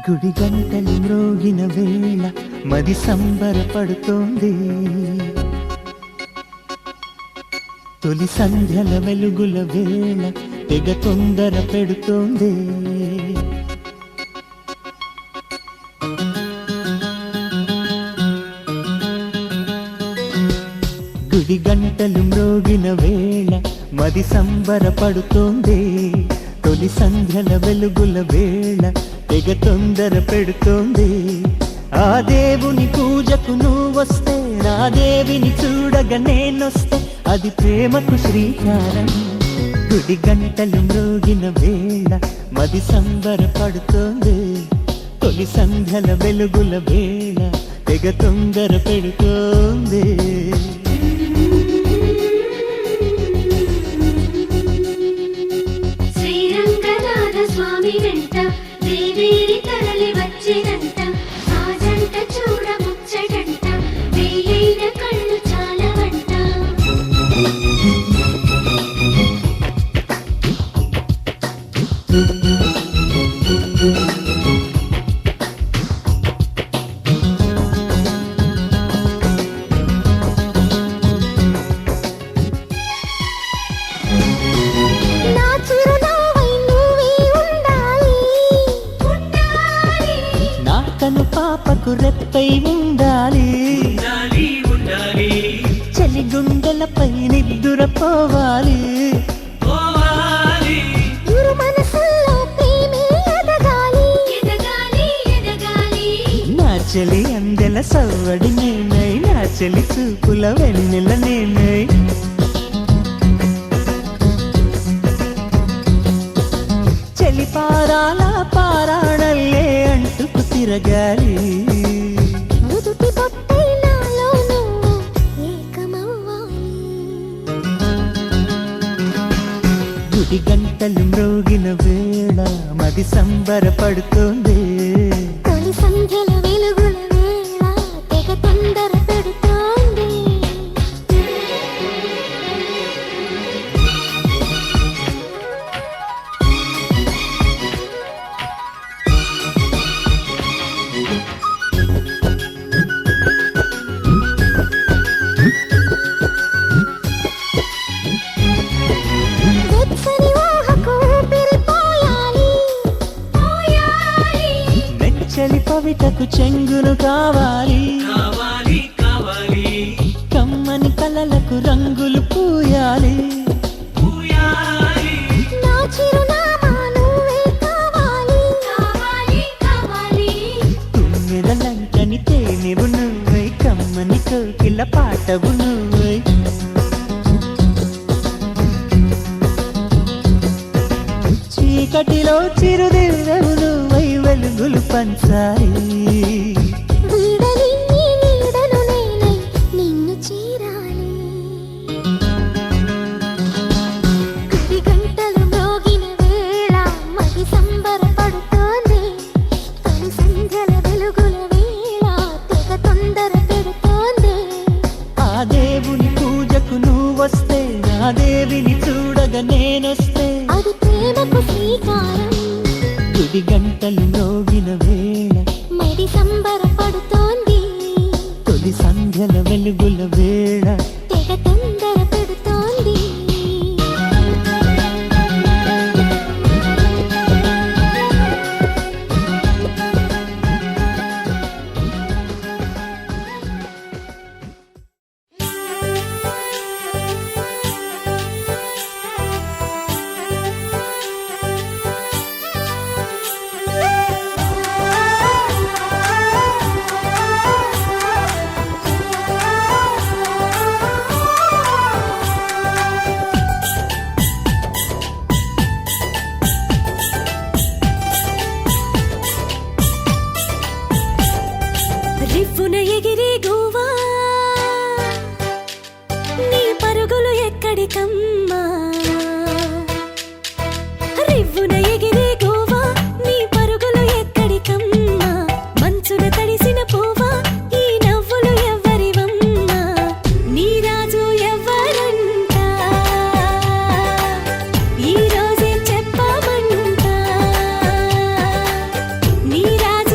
గుడి గంటలు మ్రోగిన వేళ మది సంబరపడుతోంది. తొలి సంధ్యల వెలుగుల వేళ తెగ తొందర పెడుతోంది. గుడి గంటలు మ్రోగిన వేళ మది సంబరపడుతోంది. తొలి సంధ్యల వెలుగుల వేళ తెగ తొందర పెడుతోంది. ఆ దేవుని పూజకు నువ్వొస్తే, నా దేవిని చూడగా నేనొస్తే, అది ప్రేమకు శ్రీకారం. గుడి గంటలు మ్రోగిన వేళ మది సంబరపడుతోంది. తొలి సంధ్యల వెలుగుల వేళ తెగ తొందర పెడుతోంది. శ్రీరంగనాథ స్వామి వెంట దేవేరి తరలి వచ్చినంత, ఆ జంట చూడ ముచ్చటంట, వేయైన కళ్ళు చాలవంట. పాపకు రెప్పై ఉండాలి, చలి గుండెలపై నిద్దురపోవాలి. నా చలి అందెల సవ్వడి నేనై, నా చలి చూపుల వెన్నెల నేనై. చలి పారాల పారాణల్లే అంటుకు తిరగాలి. గుడి గంటలు మ్రోగిన వేళ మది సంబరపడుతోంది. తొలి సంధ్యల వెలుగుల వేళ తెగ తొందర పెడుతోంది. మెచ్చలి పవిటకు చెంగును కావాలి, కమ్మని కలలకు రంగులు పూయాలి. తుమ్మెదలంటని తేనెవు నువ్వై, కమ్మని కోకిల పాటవు నువ్వై. చీకటిలో చిరుదివ్వెవు నువ్వై, వెలుగులు పంచాలి. ఆ దేవుని పూజకు నువ్వొస్తే, నా దేవిని చూడగా నేనొస్తే, అది ప్రేమకు శ్రీకారం. గుడి గంటలు మ్రోగిన వేళ మది సంబరపడుతోంది. తొలి సంధ్యల వెలుగుల వేళ తెగ తొందర పెడుతోంది. రివ్వున ఎగిరే గోవా, నీ పరుగులు ఎక్కడికమ్మా. రివ్వున ఎగిరే గోవా, నీ పరుగులు ఎక్కడికమ్మా. మంచున తడిసిన పోవా, ఈ నవ్వులు ఎవ్వరివమ్మా. నీ రాజు ఎవ్వరంట, ఈ రోజే చెప్పమంట. నీ రాజు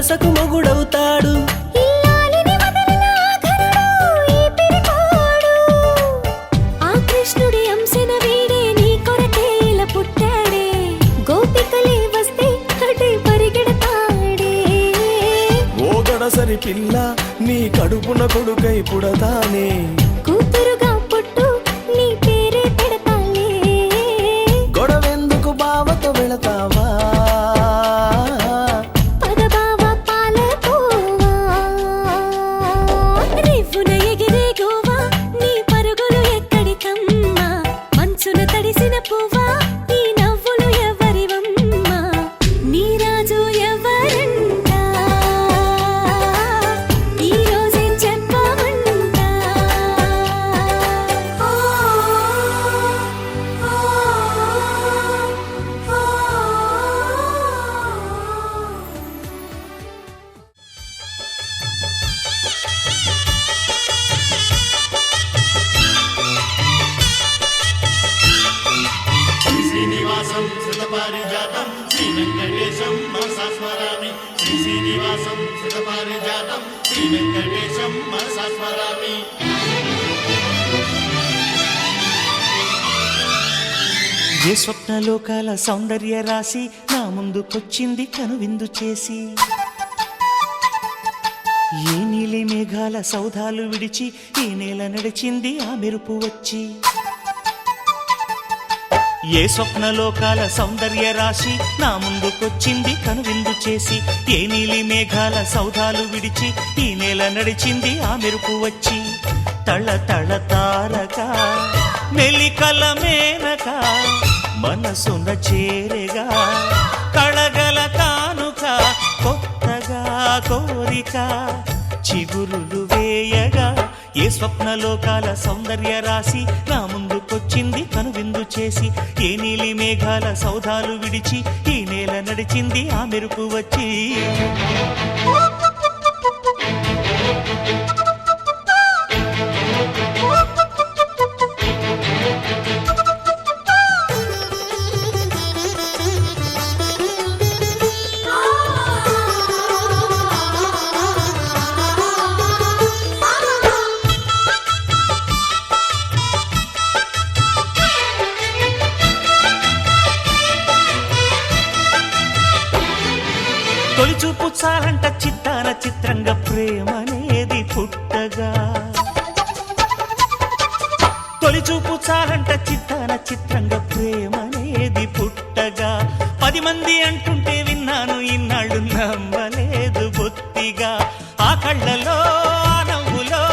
మనసకు మొగుడవుతాడు. ఇల్లాలిని వదలిన ఆఖరుడు ఈ పిరికోడు. ఆ కృష్ణుడి అంశన వీడే నీ కొరకే ఇలా పుట్టాడే. గోపికలే వస్తే అటే పరిగెడతాడే. ఓ గడసరి పిల్ల నీ కడుపున కొడుకై పుడతానే. కూతురుగా పుట్టు నీ పేరే పెడతాలే. గొడవెందుకు బావతో వెళతావా? పదబావ పాలకోవా. రివ్వున ఎగిరే గోవా నీ పరుగులు ఎక్కడికమ్మా. మంచున తడిసిన పువ్వా ఈ నవ్వులు ఎవరివమ్మా. నీ రాజు ఎవరంట ఈ రోజే చెప్పమంట. శ్రీనివాసం శతపారిజాతం శ్రీ వెంకటేశం మనసా స్మరామి. శ్రీనివాసం శతపారిజాతం శ్రీ వెంకటేశం మనసా స్మరామి. ఏ స్వప్నలోకాల సౌందర్య రాశి నా ముందుకొచ్చింది కనువిందు చేసి. ఏ నీలి మేఘాల సౌధాలు విడిచి ఈ నేల నడిచింది ఆ మెరుపు వచ్చి. ఏ స్వప్నలోకాల సౌందర్య రాశి నా ముందుకొచ్చింది కనువిందు చేసి. ఏ నీలి మేఘాల సౌధాలు విడిచి ఈ నేల నడిచింది ఆ మెరుపు వచ్చి. తళ తళ తారక మెలికల మేనక మనసున చేరెగా. కళగల కానుక కొత్తగా కోరిక చిగురులు వేయగా. ఏ స్వప్నలోకాల సౌందర్య రాశి నా ముందుకొచ్చింది కనువిందు చేసి. ఏ నీలి మేఘాల సౌధాలు విడిచి ఈ నేల నడిచింది ఆ మెరుపు వచ్చి. తొలి చూపు చాలంట చిత్తాన చిత్రంగా ప్రేమనేది పుట్టగా. తొలి చూపు చాలంట చిత్తాన చిత్రంగా ప్రేమనేది పుట్టగా. 10 మంది అంటుంటే విన్నాను ఇన్నాళ్ళు నమ్మలేదు బొత్తిగా. ఆ కళ్ళలో ఆ నవ్వులో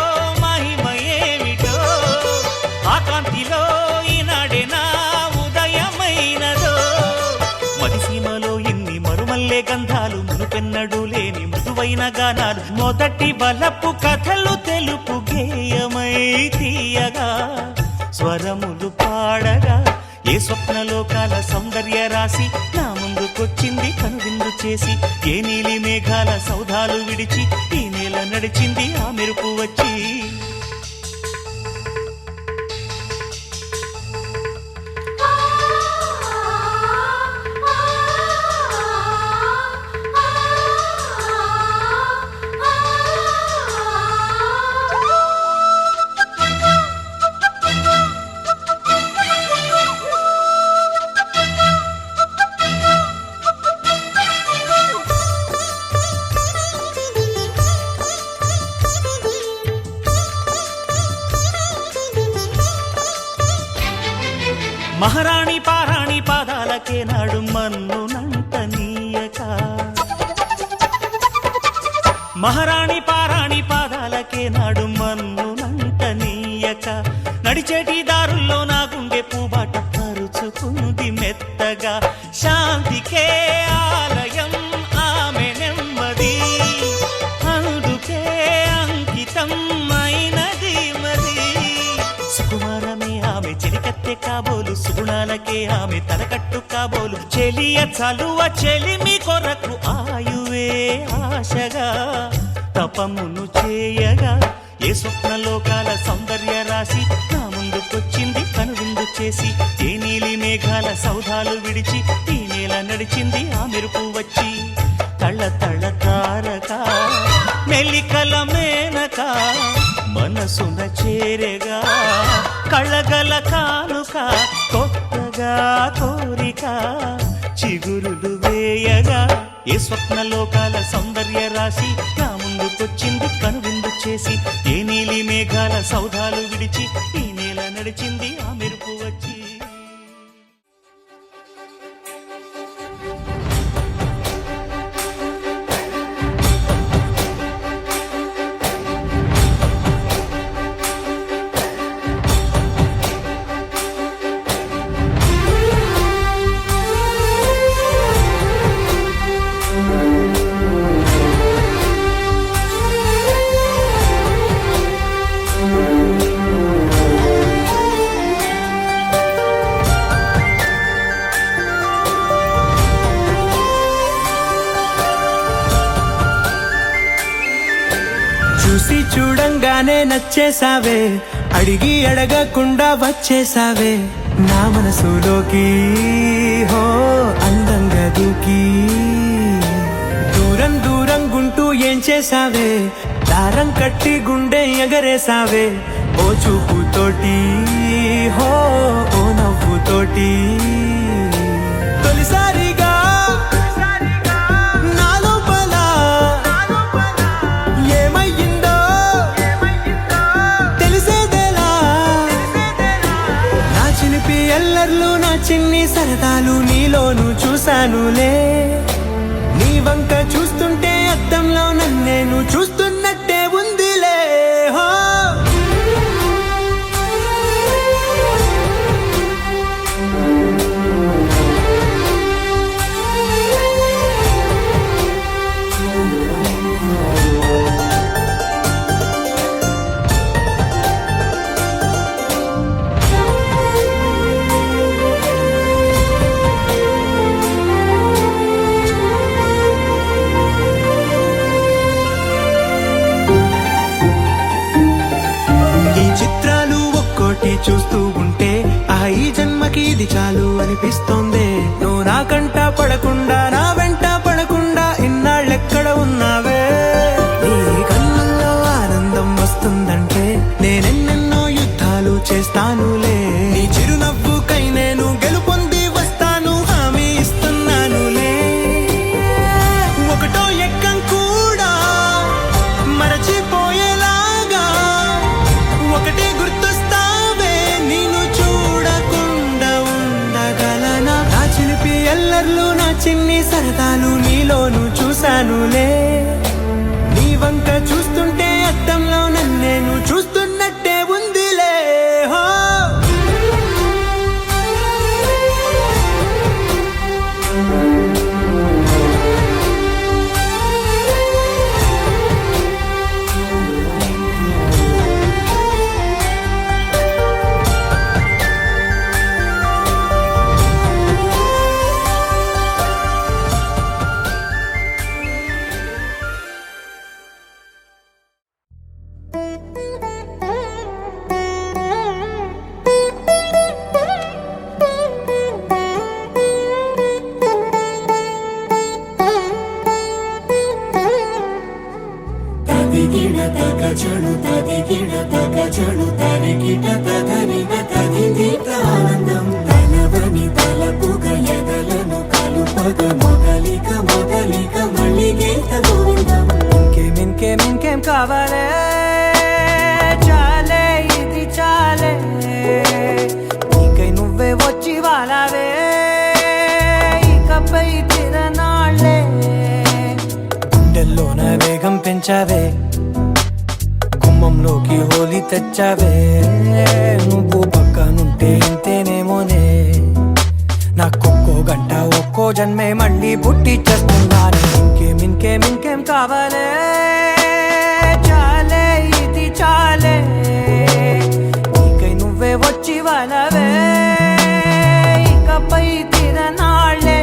మహిమ ఏమిటో. ఆ కాంతిలో ఈనాడే నా ఉదయమైనదో. మదిసీమలో ఇన్ని మరుమల్లే గంధాలు మునుపెన్నడు లేని మృదువైన గానాలు. మొదటి బలపు కథలు తెలుపు గేయమై తీయగా స్వరములు పాడగా. ఏ స్వప్నలోకాల సౌందర్య రాశి నా ముందుకొచ్చింది కనువిందు చేసి. ఏ నీలి మేఘాల సౌధాలు విడిచి ఈ నేల నడిచింది ఆ మెరుపు వచ్చి. మహారాణి పారాణి పాదాలకే నాడు మన్నునంట నీయక. మహారాణి పారాణి పాదాలకే నాడు మన్నునంట నీయక. నడిచేటి దారుల్లో నా గుండె పూబాట పరుచుకుంది మెత్తగా. శాంతికే ఆలయం ఆమె నెమ్మది. అందుకే అంకితం అయినది మరి. సుకుమారమే ఆమె చెలికత్తె కాబోలు. సుగుణాలకే ఆమె తలకట్టు కాబోలు. చెలియ చలువ చెలిమి కొరకు ఆయువే ఆశగా తపమును చేయగా. ఏ స్వప్నలోకాల సౌందర్య రాశి నా ముందుకొచ్చింది కనువిందు చేసి. ఏ నీలి మేఘాల సౌధాలు విడిచి ఈ నేల నడిచింది ఆ మెరుపు వచ్చి. తళ తళ తార మనసున చేరగా కళ్ళగల కానుక కొత్తగా కోరిక చిగురులు వేయగా ఏ స్వప్నలోకాల సౌందర్య రాశి నా ముందుకొచ్చింది కనువిందు చేసి ఏ నీలి మేఘాల సౌధాలు విడిచి ఈ నేల నడిచింది ఆ మెరుపు వచ్చి చూసి చూడంగానే నచ్చేసావే అడిగి అడగకుండా వచ్చేసావే నా మనసులోకి హో అందంగా దూకి దూరం దూరం గుంటూ ఏం చేసావే దారం కట్టి గుండె ఎగరేసావే ఓ చూపుతోటి హో ఓ నవ్వుతోటి తొలిసారిగా నా చిన్ని సరదాలు నీలోను చూశానులే నీ వంక చూస్తుంటే అద్దంలో నన్నేను చూస్తున్నట్టే ఉందిలే హో చూస్తూ ఉంటే ఈ జన్మకి ఇది చాలు అనిపిస్తోంది నువ్వు నా కంట పడకుండా నా వెంట పడకుండా ఇన్నాళ్ళెక్కడ ఉన్నావే నీ కళ్ళల్లో ఆనందం వస్తుందంటే నేనెన్నెన్నో యుద్ధాలు చేస్తానులే నీ చిరునవ్వుకై నేను గెలుపొంది వస్తాను హామీ ఇస్తున్నానులే ఒకటో ఎక్కం కూడా మరచిపోయేలాగా ఒకటే గుర్తొస్తావే నిన్ను చూడకుండా ఉండగలనా నా చిలిపి ఎల్లర్లు నా చిన్ని సరదాలు నీలోను చూశానులే నీ వంక చూస్తుంటే అద్దంలో నన్నేను చూస్తున్నట్టే ఉందిలే హో చడు తదిగిడ తగ చడు తరిగిట తదరిన తదిదీత ఆనందం తలవని తలపుగ ఎదలను కలుపగ మొదలిక మొదలిక మళ్ళీగీత గోవిందం ఇంకేం కావాలే చాలే ఇది చాలే నీకై నువ్వే వచ్చి వాలావే ఇకపై తిరనాళ్ళే గుండెల్లోన వేగం పెంచావే గుమ్మంలోకి హోలీ తెచ్చావే నువ్వు పక్కనుంటే ఇంతేనేమోనే నాకొక్కో గంట ఒక్కో జన్మే మళ్ళీ పుట్టి చేస్తున్నాను ఇంకేం కావాలే చాలే ఇది చాలే నీకై నువ్వే వచ్చి వాలవే ఇకపై తిరనాళ్ళే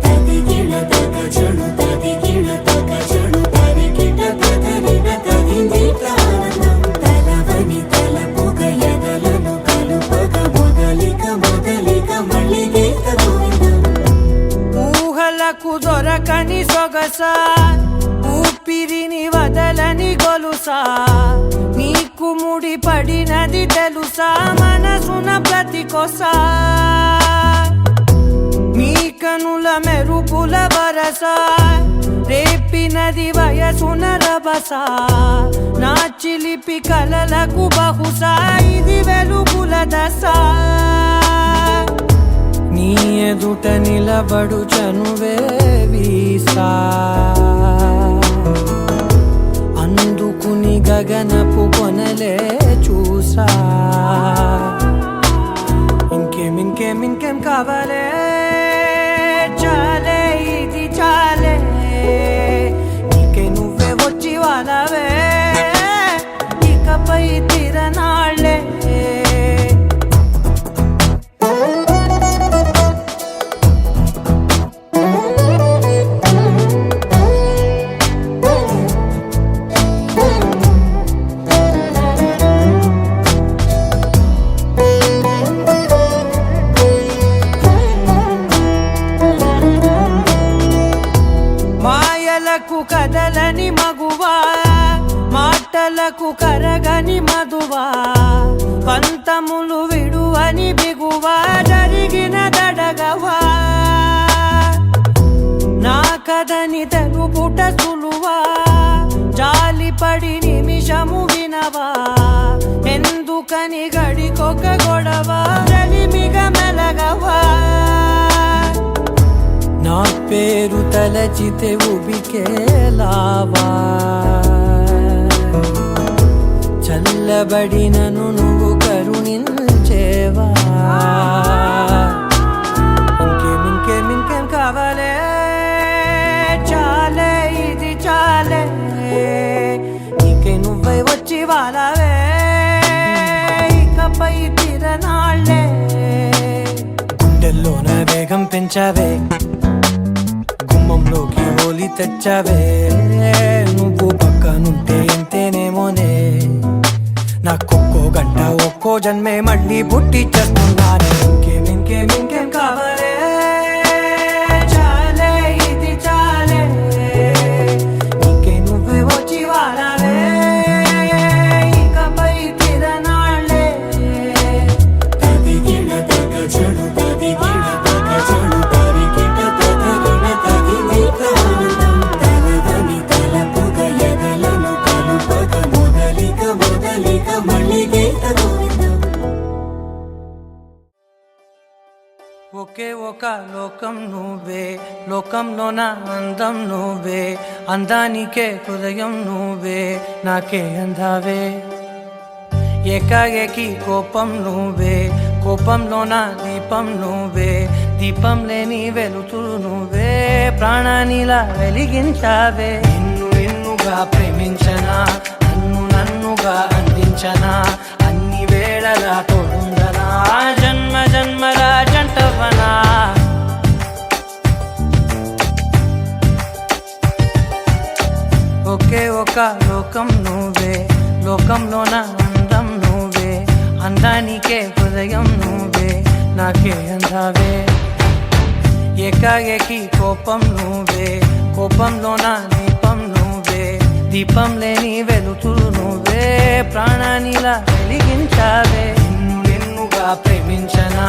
తదిగిడ తగ చడు తదిగిడ తగ చడు తరిగిట తదరిన తదిదీత ఆనందం తలవని తలపుగ ఎదలను కలుపగ మొదలిక మొదలిక మళ్ళీగీత గోవిందం ఊహలకు దొరకని సొగస ఊపిరిని వదలని గొలుసా నీకు ముడి పడినది తెలుసా మనసున ప్రతి కొసా నీ కనుల మెరుపుల వరస రేపినది వయసున రభస నా చిలిపి కలలకు బహుశా ఇది వెలుగుల దశ నీ ఎదుట నిలబడు చనువే వీసా అందుకుని గగనపు కొనలే చూసా ఇంకేం కావాలే చాలే ఇది చాలే నీకే నువ్వే వచ్చి వాళ్ళవే ఇకపై తిరనాళ్ళే కదలని మగువా మాటలకు కరగని మధువా పంతములు విడువని బిగువా జరిగిన దడగవా నా కదని తెలుపుట సులువా జాలిపడి నిమిషము వినవా ఎందుకని గడికొక గొడవ రలిమిగ మెలగవా నా పేరు తలచితే ఉబికేలావా చల్లబడినను నువ్వు కరుణించేవా ఇంకేం కావాలే చాలే ఇది చాలే నీకే నువ్వై వచ్చి వాళ్ళవే ఇకపై తిరనాళ్ళే గుండెల్లోన వేగం పెంచావే గుమ్మంలోకి హోలీ తెచ్చావే నువ్వు పక్కనుంటే ఎంతేనేమోనే నాకొక్కో గంట ఒక్కో జన్మే మళ్ళీ పుట్టి చేస్తున్నానే ఇంకేం కావాలే చాలే ఇది చాలే నీకే నువ్వే వచ్చి వాళ్ళవే ఇకపై తిరనాళ్ళే తదిగిన తగ చెడు తదిగిన తగ చెడు తరికిట తదరిన తగినీక ఆనందం తలదని తలపుగ ఎదలను కలుపగ మొదలిక మళ్ళీ గీత గోవిందం ఒకే ఒక లోకం నువ్వే లోకంలో నా అందం నువ్వే అందానికే హృదయం నువ్వే నాకే అందావే ఏకాఏకి కోపం నువ్వే కోపంలో నా దీపం నువ్వే దీపం లేని వెలుతురు నువ్వే ప్రాణానిలా వెలిగించావే నిన్నుగా ప్రేమించనా నన్నుగా అందించనా అన్ని వేళలా తోడుందనా జన్మల జంటవనా ఒకే ఒక లోకం నువ్వే లోకంలో నా అందం నువ్వే అందానికే హృదయం నువ్వే నాకే అందావే ఏకాఏకి కోపం నువ్వే కోపంలో నా దీపం నువ్వే దీపం లేని వెలుతురు నువ్వే ప్రాణానిలా వెలిగించావే నిన్నుగా ప్రేమించనా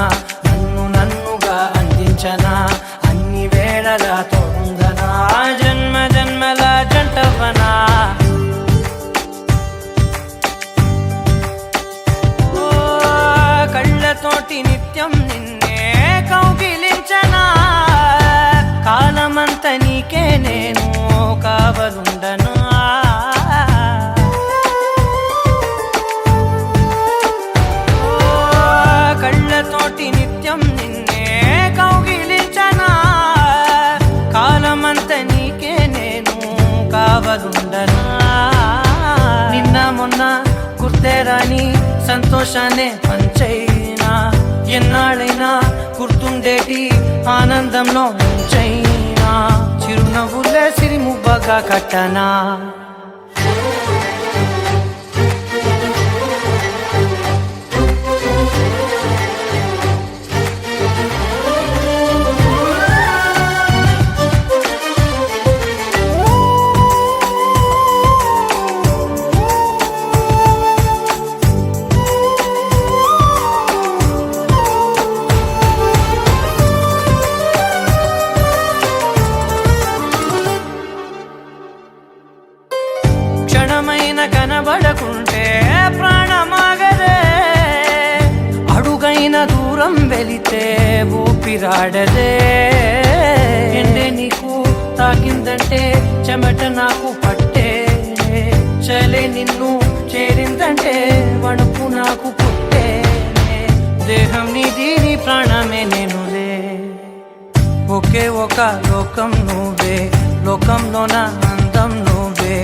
నన్నుగా అందించనా అన్ని వేళలా తోడుందనా జన్మల జంటవనా కళ్ళతోటి నిత్యం నిన్నే కౌగిలించనా కాలమంత నీకే నేను కావలుండనా కళ్ళతోటి నిత్యం నిన్నే కౌగిలించనా కాలమంత నీకే నేను కావలుండనా నిన్న మొన్న గుర్తేరాని సంతోషాన్ని పంచైనా ఎన్నాళ్ళైనా గుర్తుండేటి ఆనందంలో నుంచైనా చిరునవ్వులే సిరిముబ్బగా కట్టనా వెలితే ఊపిరాడదే ఎండే నీకు తాకిందంటే చెమట నాకు పట్టే చలే నిన్ను చేరిందంటే వణుకు నాకు పుట్టే దేహం నీది నీ ప్రాణమే నేనులే ఒకే ఒక లోకం నువ్వే లోకంలోన అందం నువ్వే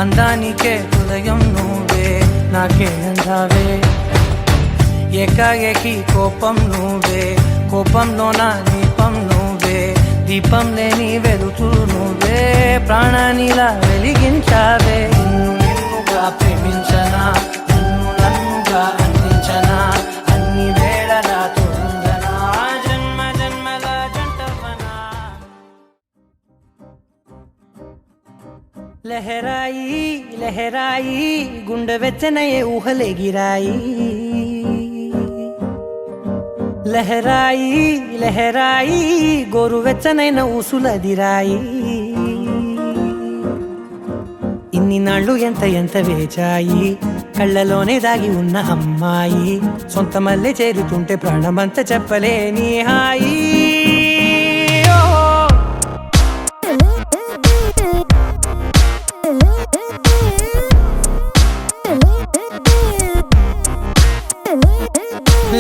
అందానికే హృదయం నువ్వే నాకే అందావే ఏకాఏకి కోపం నువ్వే కోపంలోన దీపం నువ్వే దీపం లేని వెలుతురు నువ్వే ప్రాణానిలా వెలిగించావే నిన్నుగా ప్రేమించనా నిన్ను నన్నుగా అందించనా అన్ని వేళలా తోడుందనా జన్మ జన్మల జంటవనా లహరాయి లహరాయి గుండె వెచ్చనయే ఊహలెగిరాయి లహరాయి లహరాయి గోరువెచ్చనైన ఊసులదిరాయి ఇన్ని నాళ్ళు ఎంత ఎంత వేచాయి కళ్ళలోనే దాగి ఉన్న అమ్మాయి సొంత మల్లె చేరుతుంటే ప్రాణమంత చెప్పలేని హాయి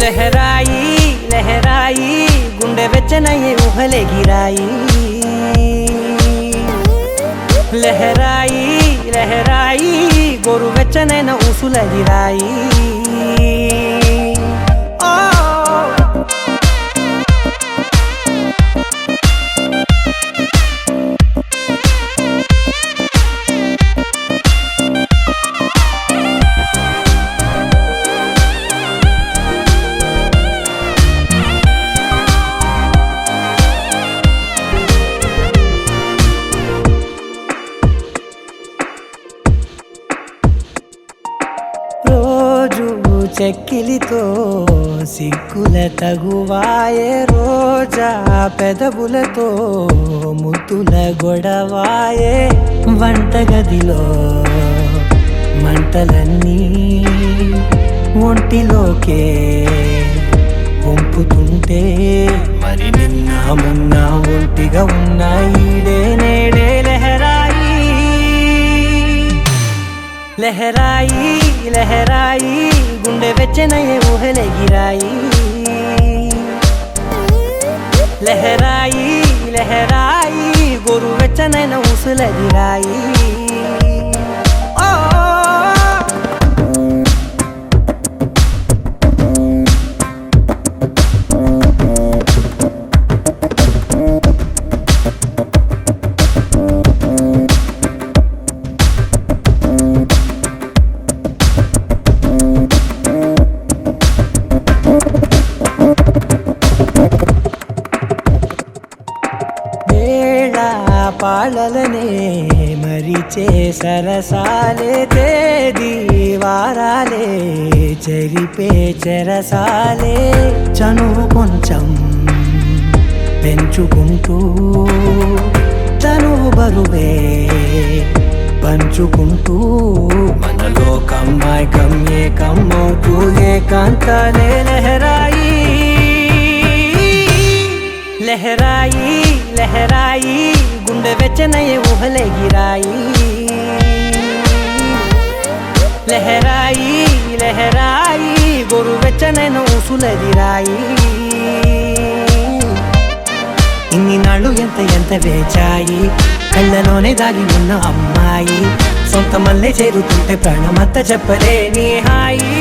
లహరాయి లహరాయి గుండె వెచ్చనయ్యే ఊహలెగిరాయి లహరాయి లహరాయి గోరు వెచ్చనైన ఊసులదిరాయి చెక్కిలితో సిగ్గుల తగువాయే రోజా పెదవులతో ముద్దుల గొడవాయే వంటగదిలో మంటలన్నీ ఒంటిలోకే వంపుతుంటే మరి నిన్న మొన్న ఒంటిగా ఉన్న ఈడే నేడే లహరాయి లహరాయి లహరాయి గుండె వెచ్చనయ్యే ఊహలెగిరాయి లహరాయి లహరాయి గోరు వెచ్చనైన ఊసులదిరాయి పాలలనే మరిచే సరసాలే తేదీ వారాలే చెరిపే చెరసాలే చనువు కొంచెం పెంచుకుంటూ చనువు బరువే పంచుకుంటూ మనలో కమ్మాయికం ఏకమవుతూ ఏకాంతాలే లహరాయి లహరాయి లహరాయి గుండె వెచ్చనయ్యే ఊహలెగిరాయి లహరాయి లహరాయి గోరు వెచ్చనైన ఊసులదిరాయి ఇన్ని నాళ్ళు ఎంత ఎంత వేచాయి కళ్ళలోనే దాగి ఉన్న అమ్మాయి సొంత మల్లె చేరుతుంటే ప్రాణమంత చెప్పలేని హాయి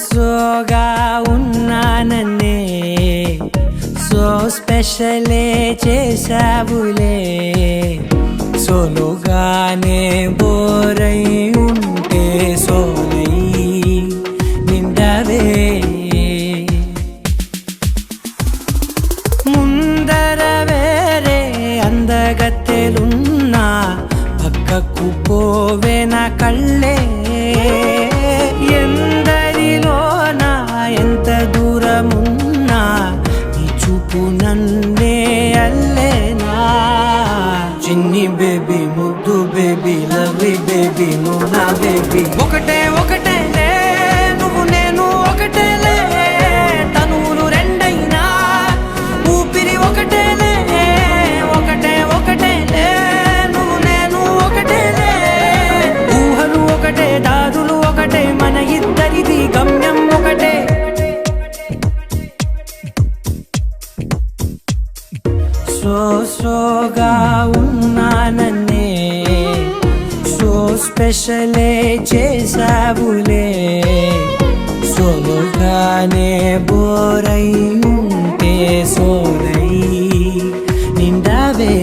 సోగా ఉన్నానన్నే సో స్పెషల్ స్పెషలే చేసావులే సోలోగానే బోరై ఉంటే సోలై నిండవే ముందర వేరే అందగత్తెలున్నా పక్కకు పోవే నా కళ్ళే ఎందరిలోనా ఎంత దూరమున్నా నీ చూపు నన్నే అల్లేనా చిన్ని బేబీ ముద్దు బేబీ లవ్లీ బేబీ నువ్వు నా బేబీ ఒకటే ఒకటేలే నువ్వు నేను ఒకటేలే తనువులు రెండైనా ఊపిరి ఒకటేలే ఒకటే ఒకటేలే నువ్వు నేను ఒకటేలే ఊహలు ఒకటే దారులు ఒకటే మన ఇద్దరిది గమ్యం ఒకటే సోగా ఉన్నానన్నే సో స్పెషలే చేసావులే సోలోగానే బోరై ఉంటే సోలై నిండవే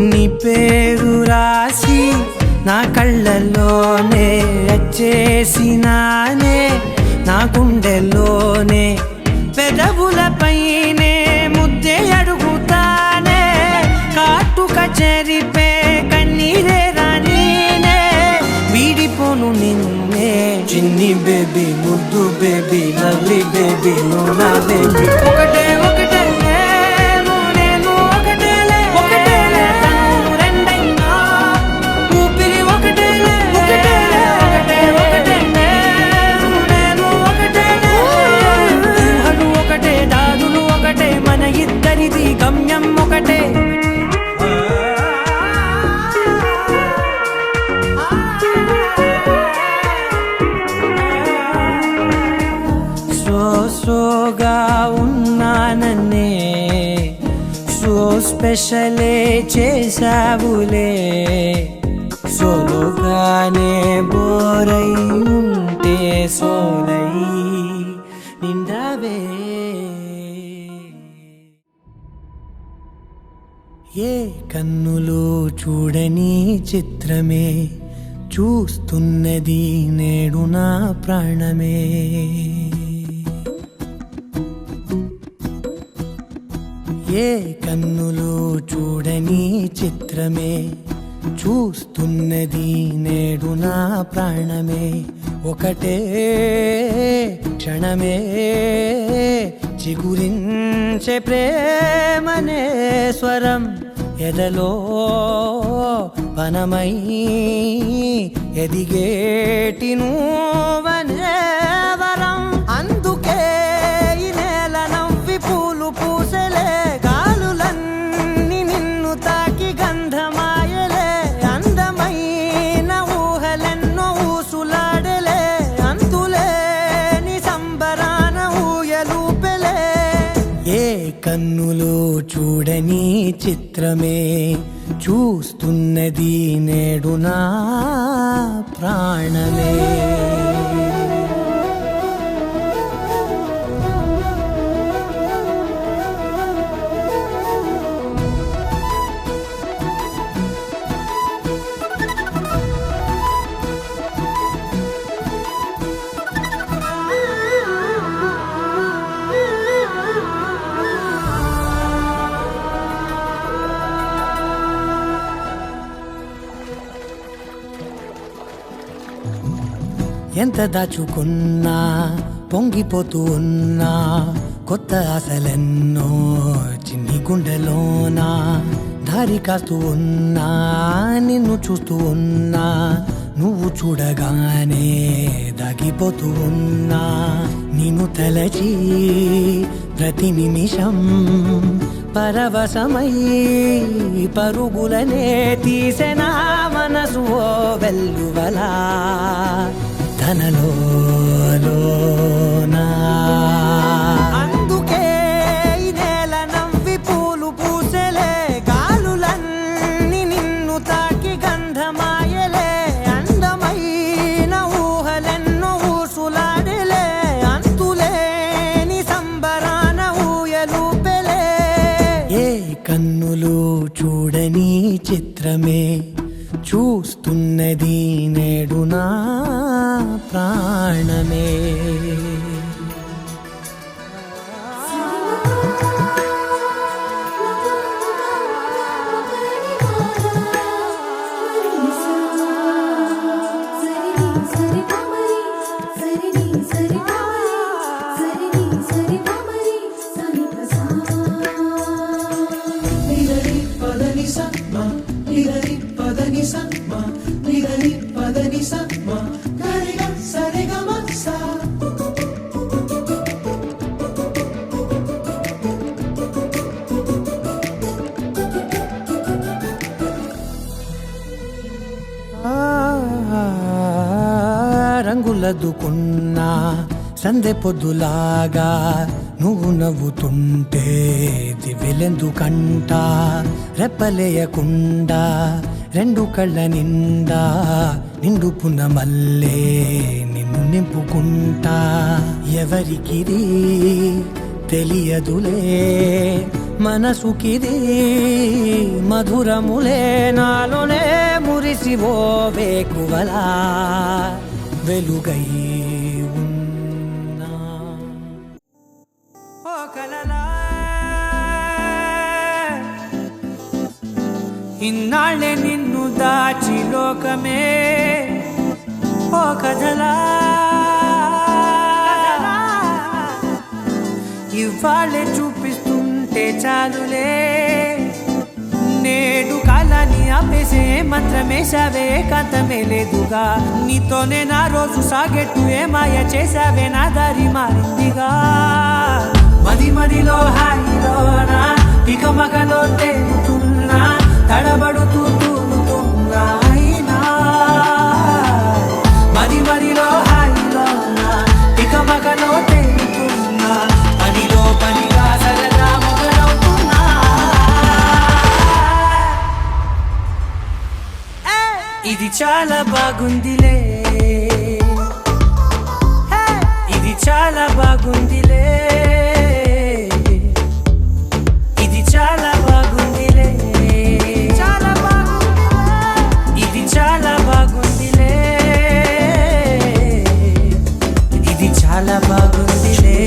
నీ పేరు రాసి నా కళ్ళల్లోనే వచ్చేసినానే నా గుండెల్లోనే పెదవులపైనే ముద్దే అడుగుతానే కాటుక చెరిపే కన్నీరే రానీనే వీడిపోను నిన్నే చిన్ని బేబీ ముద్దు బేబీ లవ్లీ బేబీ నువ్వు నా బేబీ ఒకటే ఒకటే గమ్యం ఒకటే సోగా ఉన్నానన్నే సో స్పెషలే చేసావులే సోలోగానే బోరై ఉంటే సోలై నిండవే ఏ కన్నులు చూడని చిత్రమే చూస్తున్నది నేడు నా ప్రాణమే ఏ కన్నులు చూడని చిత్రమే చూస్తున్నది నేడు నా ప్రాణమే ఒకటే క్షణమే చిగురించే ప్రేమనే స్వరం ఎదలో వనమై ఎదిగేటి నువ్వనే వరం అందుకే ఈ నేల నవ్వి పూలు పూసలే గాలులన్నీ నిన్ను తాకి గంధమాయలే అందమైన ఊహలెన్నో ఊసులాడలే అంతులేని సంబరాన ఊయలూపెలే ఏ కన్నులు చూడని చిత్రమే చూస్తున్నది నేడు నా ప్రాణమే ఎంత దాచుకున్నా పొంగిపోతూ ఉన్నా కొత్త ఆశలెన్నో చిన్ని గుండెలోనా దారి కాస్తూ ఉన్నా నిన్ను చూస్తూ ఉన్నా నువ్వు చూడగానే దాగిపోతూ ఉన్నా నిన్ను తలచి ప్రతి నిమిషం పరవశమై పరుగులనే తీసెనా మనసు ఓ వెల్లువలా తనలోనా అందుకే ఈ నేల నవ్వి పూలు పూసెలే గాలులన్నీ నిన్ను తాకి గంధమాయలే అందమైన ఊహలెన్నో ఊసులాడలే అంతులేని సంబరాన ఊయలూపెలే ఏ కన్నులు చూడని చిత్రమే చూస్తున్నది నేడు నా ప్రాణమే రంగులదుకున్నా సందె పొద్దులాగా నువ్వు నవ్వుతుంటే దివెలెందుకంట రెప్పలేయకుండా రెండు కళ్ళ నిండా నిండు పున్నమల్లే నిన్ను నింపుకుంటా ఎవరికిది తెలియదులే మనసుకిది మధురములే నాలోనే మురిసివో వేకువలా వెలుగై ఉన్నా ఓ కలలా ఇన్నాళ్ళే నిన్ను దాచి లోకమే ఓ కథలా ఇవాళ్ళే చూపిస్తుంటే చాలులే నేడు కాలాన్ని ఆపేసే మంత్రమేశావే కాంతమే లేదుగా నీతోనే నా రోజు సాగెట్టు ఏ మాయ చేశావే నా దారి మారిందిగా మది మదిలో హాయిలోనా ఇక మగలో తేలుతున్నా తడబడుతూ తూలుతున్నా అయినా మది మదిలో హాయిలోనా ఇక మగలో తేలుతున్నా పనిలో పనిగా సరదా మొదలవుతున్నా ఇది చాలా బాగుందిలే ఇది చాలా బాగుందిలే ఇది చాలా బాగుందిలే చాలా బాగుందిలే ఇది చాలా బాగుందిలే ఇది చాలా బాగుందిలే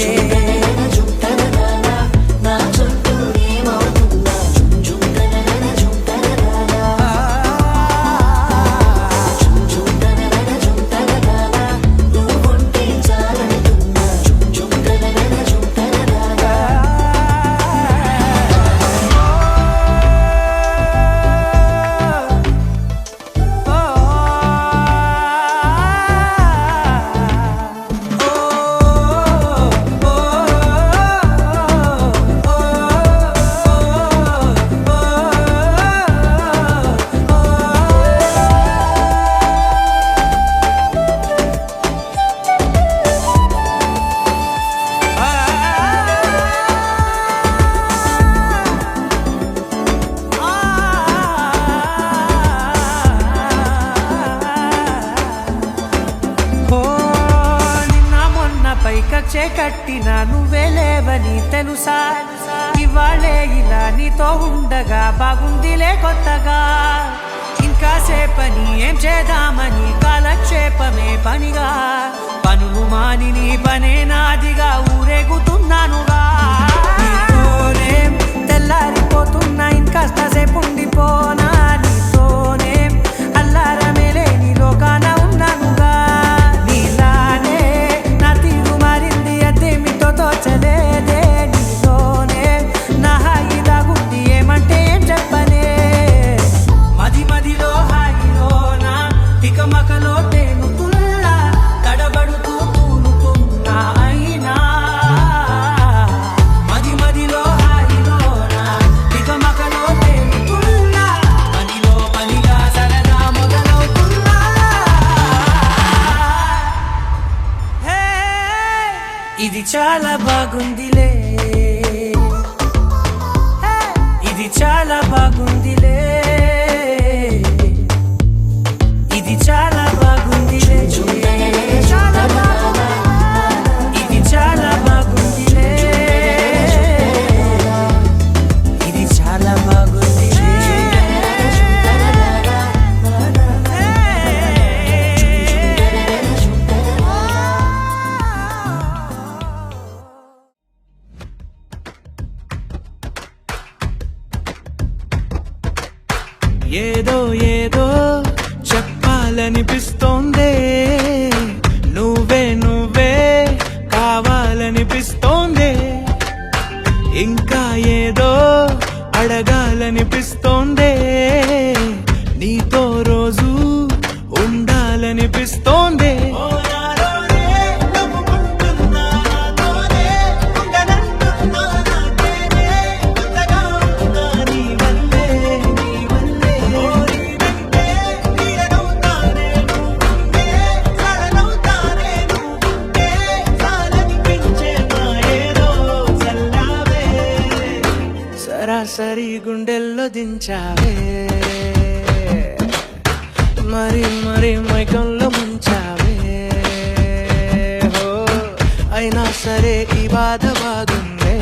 కక్షే కట్టినా నువ్వే లేవని తెలుసా ఇవాళే ఇలా నీతో ఉండగా బాగుందిలే కొత్తగా ఇంకా సేపని ఏం చేద్దామని కాలక్షేపమే పనిగా పనులు మాని నీ పనే నాదిగా ఊరేగుతున్నానుగా నీతోనే తెల్లారిపోతున్నా ఇంకాస్త సేపు ఉండిపోనా నీతోనే అల్లారమే లేని లోకాన ఉన్నానుగా నీలానే నా తీరు మారింది అదేమిటో తోచలేదే నీతోనే నా హాయి దాగుంది ఏమంటే ఏం చెప్పనే మది మదిలో హాయిలోనా తికమకలో చాలా బాగుందిలే, ఇది చాలా బాగుందిలే, ఇది చాలా బాగుందిలే, చాలా బాగుంది, ఇది చాలా బాగుందిలే, ఇది చాలా బాగుందిలే. ఏదో ఏదో చెప్పాలనిపిస్తోందే, నువ్వే నువ్వే కావాలనిపిస్తోందే, ఇంకా ఏదో అడగాలనిపిస్తోందే, నీతో రోజు ఉండాలనిపిస్తోందే. సరాసరి గుండెల్లో దించావే, మరి మరి మైకంలో ముంచావే, హో అయినా సరే ఈ బాధ బాగుందే.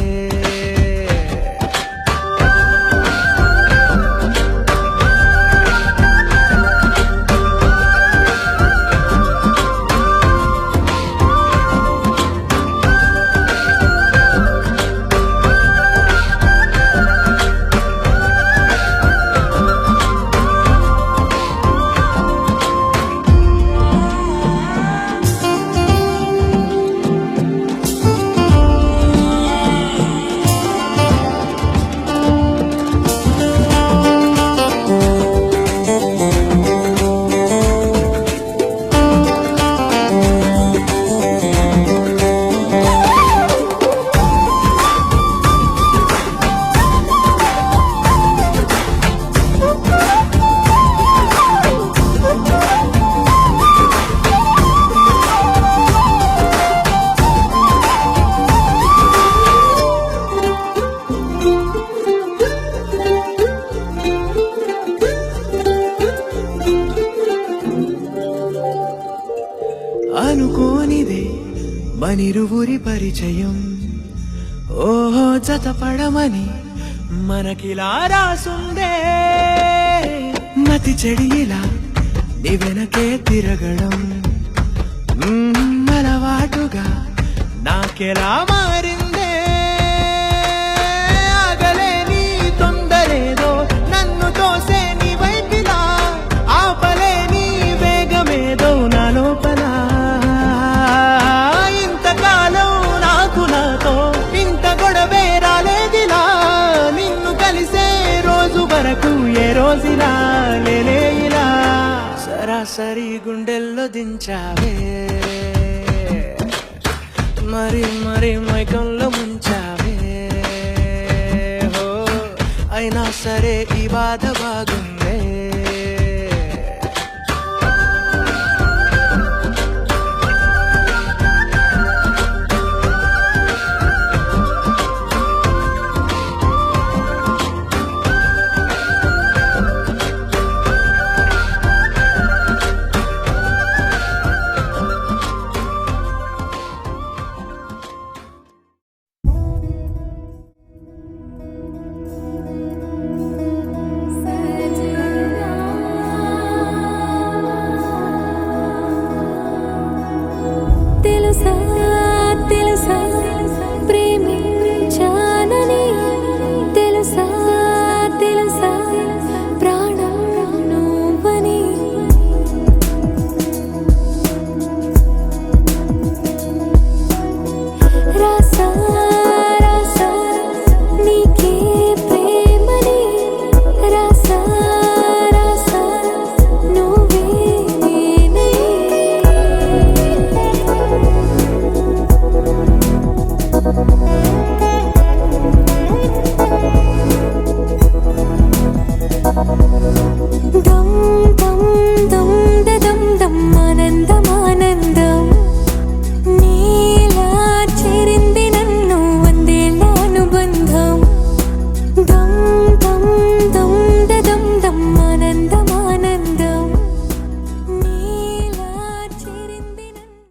అనుకోనిదే మనిరువురి పరిచయం, ఓహో జతపడమని మనకిలా రాసుందే, మతి చెడి ఇలా నీ వెనకే తిరగడం అలవాటుగా నాకెలా మారిందే, ఆగలేని తొందరేదో నన్ను తోసే నీ వైపిలా, ఆపలేని వేగమేదో నా లోపల, ఇంతకాలం నాకు నాతో ఇంత గొడవే రాలేదిలా, నిన్ను కలిసే రోజు వరకు ఏ రోజులా లేలే ఇలా, సరాసరి గుండెల్లో దించావే, మరి మరి మైకంలో ముంచావే, హో అయినా సరే ఈ బాధ బాగుందే. dum dum dum